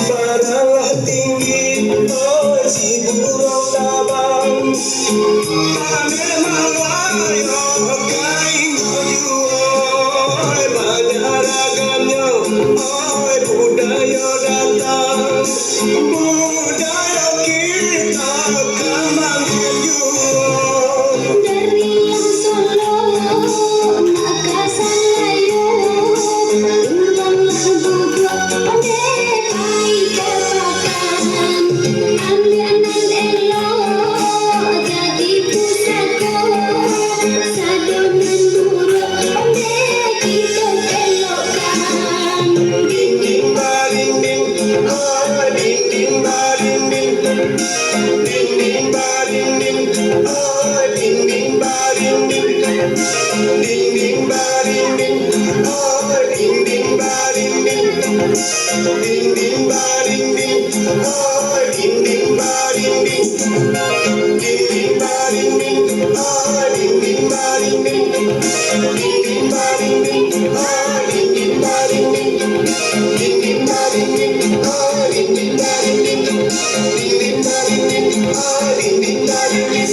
Paralah tinggi oh si burung tabang Amir mawai oh kain jual banyak ragamnya oh budaya datang budaya kita kembang jual dari yang Solo Makassar Layu Undanglah duduk pandai baik kepakan ambianan elok jadi pusaka sadonan duruk pandai kita elokkan ding ding baring ding oh ding ding baring ding ding ding baring ding oh ding ding baring ding ding ding baring ding oh ding ding baring ding ding ding baring ding oh ding ding baring ding ding ding baring ding oh ding ding baring ding ding ding baring ding oh ding ding baring ding ding ding baring ding oh ding ding baring ding ding ding baring ding oh ding ding baring ding